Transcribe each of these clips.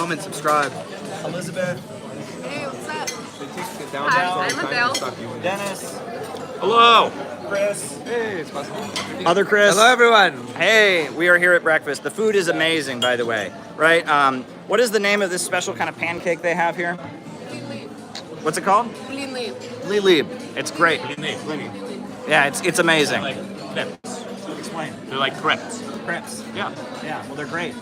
comment, subscribe. Elizabeth. Hey, what's up? Hi, I'm Adele. Dennis. Hello. Chris. Hey, it's possible. Other Chris. Hello, everyone. Hey, we are here at breakfast. The food is amazing, by the way, right? What is the name of this special kind of pancake they have here? What's it called? Blini. Lili. It's great. Yeah, it's amazing. Like crepes. Explain. They're like crepes. Crepes. Yeah. Yeah, well, they're great,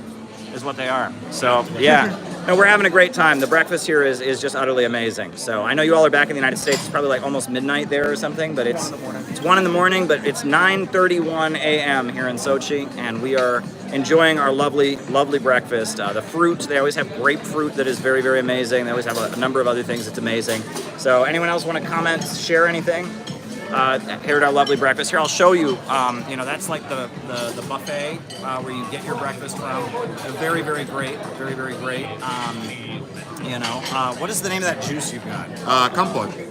is what they are. So, yeah. No, we're having a great time. The breakfast here is just utterly amazing. So, I know you all are back in the United States. It's probably like almost midnight there or something, but it's 1 in the morning, but it's 9:31 a.m. here in Sochi, and we are enjoying our lovely, lovely breakfast. The fruit, they always have grapefruit that is very, very amazing. They always have a number of other things that's amazing. So, anyone else want to comment, share anything? Here at our lovely breakfast. Here, I'll show you. That's like the buffet where you get your breakfast from. They're very, very great. Very, very great. What is the name of that juice you've got? Compote. Okay.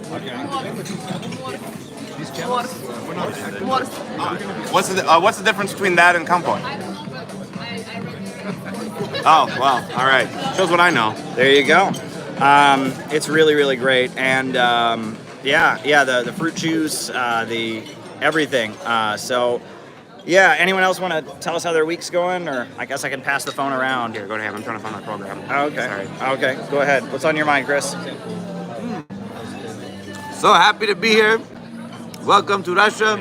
What's the difference between that and compote? Oh, well, all right. Shows what I know. There you go. It's really, really great. And the fruit juice, the everything. Anyone else want to tell us how their week's going? Or I guess I can pass the phone around. Here, go ahead. I'm trying to find my program. Oh, okay. Sorry. Okay, go ahead. What's on your mind, Chris? So happy to be here. Welcome to Russia.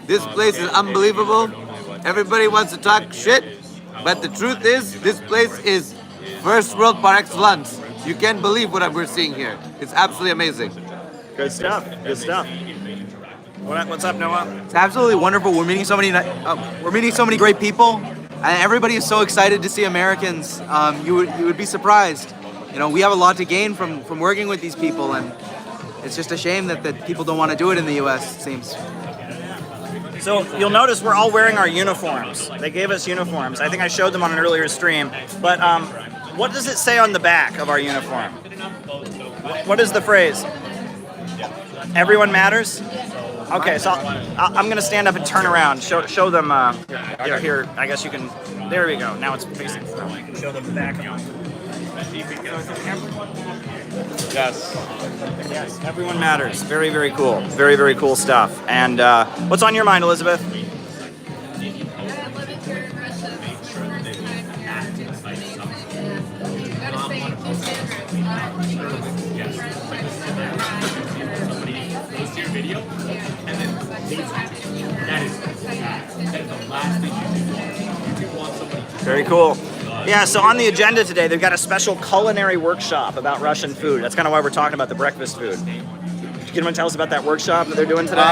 This place is unbelievable. Everybody wants to talk shit, but the truth is, this place is first world par excellence. You can't believe what we're seeing here. It's absolutely amazing. Good stuff. Good stuff. What's up, Noah? It's absolutely wonderful. We're meeting so many great people, and everybody is so excited to see Americans. You would be surprised. We have a lot to gain from working with these people, and it's just a shame that people don't want to do it in the U.S. It seems. So you'll notice we're all wearing our uniforms. They gave us uniforms. I think I showed them on an earlier stream. But what does it say on the back of our uniform? What is the phrase? Everyone matters? Okay, so I'm going to stand up and turn around, show them, here, I guess you can, there we go, now it's facing front. You can show them the back. Yes. Yes, everyone matters. Very, very cool. Very, very cool stuff. And what's on your mind, Elizabeth? Very cool. Yeah, so on the agenda today, they've got a special culinary workshop about Russian food. That's kind of why we're talking about the breakfast food. Can you tell us about that workshop that they're doing today?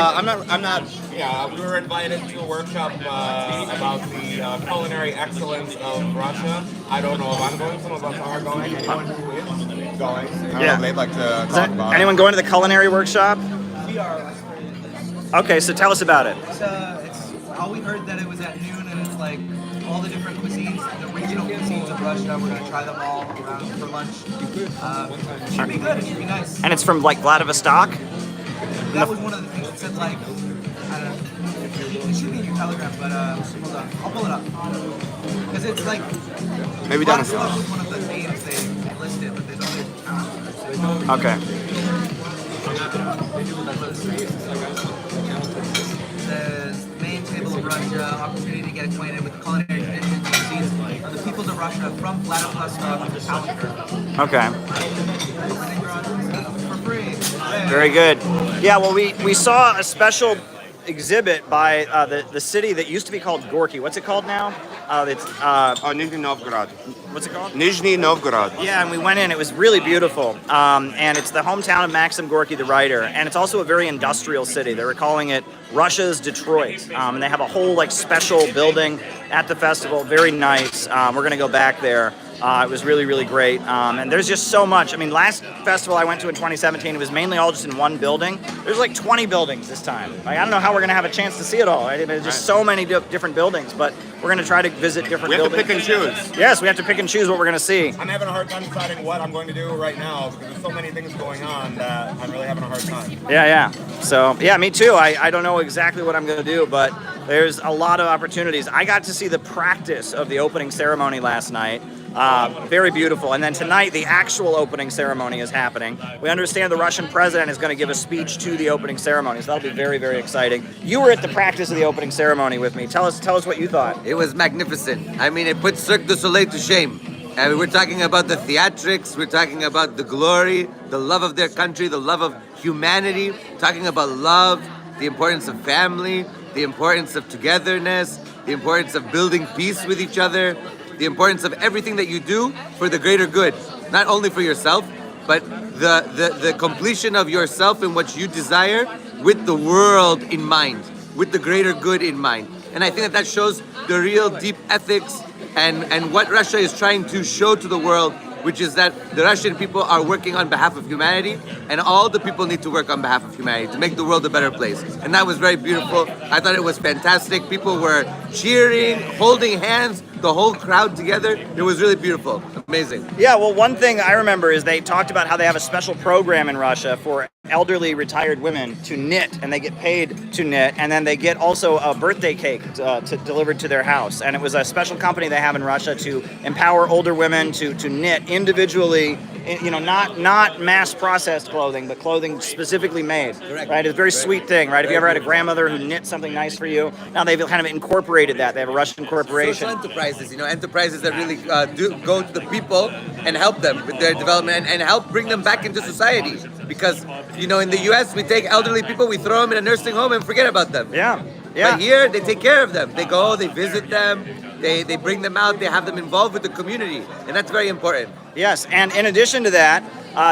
We were invited to a workshop about the culinary excellence of Russia. I don't know if I'm going, some of us are going. Anyone who is going, I don't know if they'd like to talk about anyone going to the culinary workshop? We are. Okay, so tell us about it. It's all we heard that it was at noon, and it's like all the different cuisines, the regional cuisines of Russia. We're gonna try them all around for lunch. It should be good. It should be nice. And it's from like Vladivostok? That was one of the things that said like, I don't know. It should be in your telegram, but hold on, I'll pull it up. Because it's like Maybe down the Vladivostok was one of the names they listed, but there's other. Okay. Says main table of Russia, opportunity to get acquainted with the culinary traditions and cuisines of the peoples of Russia from Vladivostok to Kaliningrad. Okay. For free. Very good. Yeah, well, we saw a special exhibit by the city that used to be called Gorky. What's it called now? Nizhny Novgorod. What's it called? Nizhny Novgorod. Yeah, and we went in. It was really beautiful. And it's the hometown of Maxim Gorky, the writer. And it's also a very industrial city. They were calling it Russia's Detroit. And they have a whole like special building at the festival. Very nice. We're going to go back there. It was really, really great. And there's just so much. I mean, last festival I went to in 2017, it was mainly all just in one building. There's like 20 buildings this time. Like, I don't know how we're going to have a chance to see it all. Right? There's just so many different buildings, but we're going to try to visit different buildings. We have to pick and choose. Yes, we have to pick and choose what we're going to see. I'm having a hard time deciding what I'm going to do right now because there's so many things going on that I'm really having a hard time. Yeah. So, yeah, me too. I don't know exactly what I'm going to do, but there's a lot of opportunities. I got to see the practice of the opening ceremony last night. Very beautiful. And then tonight, the actual opening ceremony is happening. We understand the Russian president is going to give a speech to the opening ceremony, so that'll be very, very exciting. You were at the practice of the opening ceremony with me. Tell us what you thought. It was magnificent. I mean, it put Cirque du Soleil to shame. I mean, we're talking about the theatrics, we're talking about the glory, the love of their country, the love of humanity, talking about love, the importance of family, the importance of togetherness, the importance of building peace with each other, the importance of everything that you do for the greater good, not only for yourself, but the completion of yourself in what you desire with the world in mind, with the greater good in mind. And I think that shows the real deep ethics and what Russia is trying to show to the world, which is that the Russian people are working on behalf of humanity, and all the people need to work on behalf of humanity to make the world a better place. And that was very beautiful. I thought it was fantastic. People were cheering, holding hands, the whole crowd together. It was really beautiful. Amazing. Yeah, well, one thing I remember is they talked about how they have a special program in Russia for elderly retired women to knit, and they get paid to knit, and then they get also a birthday cake delivered to their house. And it was a special company they have in Russia to empower older women to knit individually, you know, not mass processed clothing, but clothing specifically made. Correct. Right? It's a very sweet thing, right? If you ever had a grandmother who knit something nice for you, now they've kind of incorporated that. They have a Russian corporation. Social enterprises, enterprises that really do go to the people and help them with their development and help bring them back into society. Because, in the U.S., we take elderly people, we throw them in a nursing home and forget about them. Yeah. But here, they take care of them. They go, they visit them, they bring them out, they have them involved with the community. And that's very important. Yes, and in addition to that,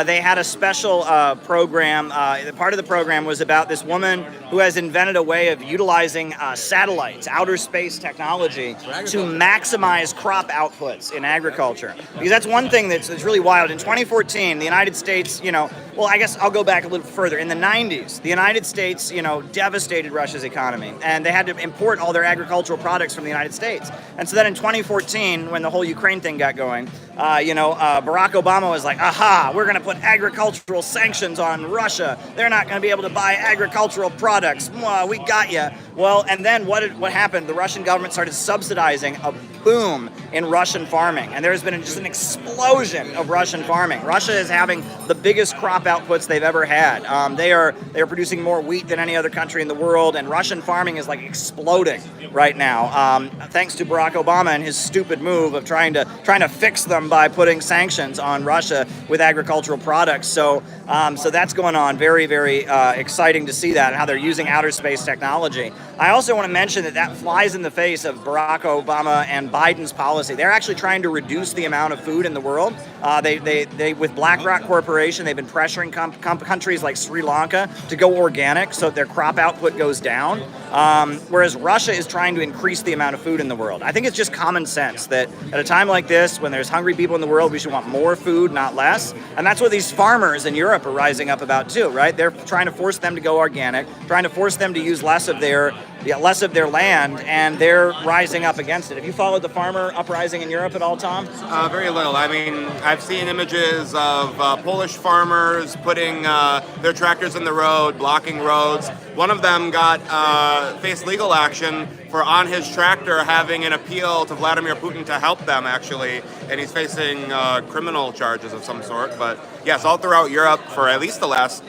they had a special program. Part of the program was about this woman who has invented a way of utilizing satellites, outer space technology, to maximize crop outputs in agriculture. Because that's one thing that's really wild. In 2014, the United States, well, I guess I'll go back a little further. In the 90s, the United States, devastated Russia's economy, and they had to import all their agricultural products from the United States. And so then in 2014, when the whole Ukraine thing got going, Barack Obama was like, aha, we're going to put agricultural sanctions on Russia. They're not going to be able to buy agricultural products. Mwah, we got you. Well, and then what happened? The Russian government started subsidizing a boom in Russian farming. And there's been just an explosion of Russian farming. Russia is having the biggest crop outputs they've ever had. They are producing more wheat than any other country in the world, and Russian farming is like exploding right now, thanks to Barack Obama and his stupid move of trying to fix them by putting sanctions on Russia with agricultural products. So that's going on. Very, very exciting to see that and how they're using outer space technology. I also want to mention that flies in the face of Barack Obama and Biden's policy. They're actually trying to reduce the amount of food in the world. They with BlackRock Corporation, they've been pressuring countries like Sri Lanka to go organic so that their crop output goes down. Whereas Russia is trying to increase the amount of food in the world. I think it's just common sense that at a time like this, when there's hungry people in the world, we should want more food, not less. And that's what these farmers in Europe are rising up about too, right? They're trying to force them to go organic, trying to force them to use less of their land, and they're rising up against it. Have you followed the farmer uprising in Europe at all, Tom? Very little. I mean, I've seen images of Polish farmers putting their tractors in the road, blocking roads. One of them faced legal action for on his tractor having an appeal to Vladimir Putin to help them, actually, and he's facing criminal charges of some sort. But yes, all throughout Europe for at least the last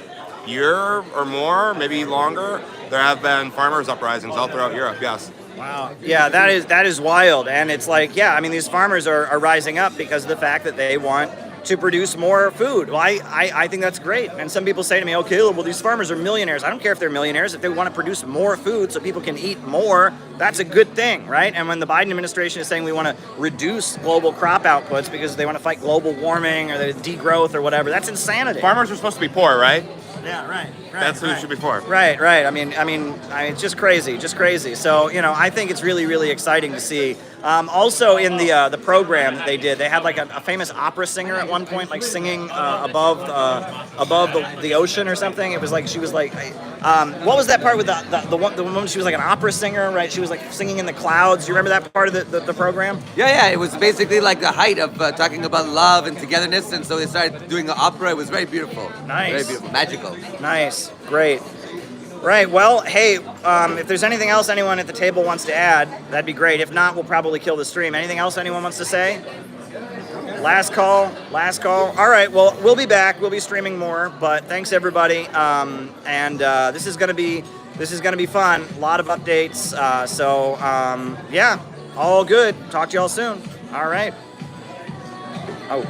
year or more, maybe longer, there have been farmers' uprisings all throughout Europe, yes. Wow. Yeah, that is wild. And it's like, these farmers are rising up because of the fact that they want to produce more food. Well, I think that's great. And some people say to me, okay, well, these farmers are millionaires. I don't care if they're millionaires. If they want to produce more food so people can eat more, that's a good thing, right? And when the Biden administration is saying we want to reduce global crop outputs because they want to fight global warming or the degrowth or whatever, that's insanity. Farmers are supposed to be poor, right? Yeah, right. That's who it should be for. Right. I mean, it's just crazy. So, I think it's really, really exciting to see. Also, in the program that they did, they had like a famous opera singer at one point, like singing above the ocean or something. It was like she was like, what was that part with the woman? She was like an opera singer, right? She was like singing in the clouds. Do you remember that part of the program? Yeah. It was basically like the height of talking about love and togetherness, and so they started doing an opera. It was very beautiful. Nice. Very beautiful. Magical. Nice. Great. Right, well, hey, if there's anything else anyone at the table wants to add, that'd be great. If not, we'll probably kill the stream. Anything else anyone wants to say? Last call. All right, well, we'll be back. We'll be streaming more, but thanks everybody. This is gonna be fun. A lot of updates. Yeah, all good. Talk to y'all soon. All right. Oh.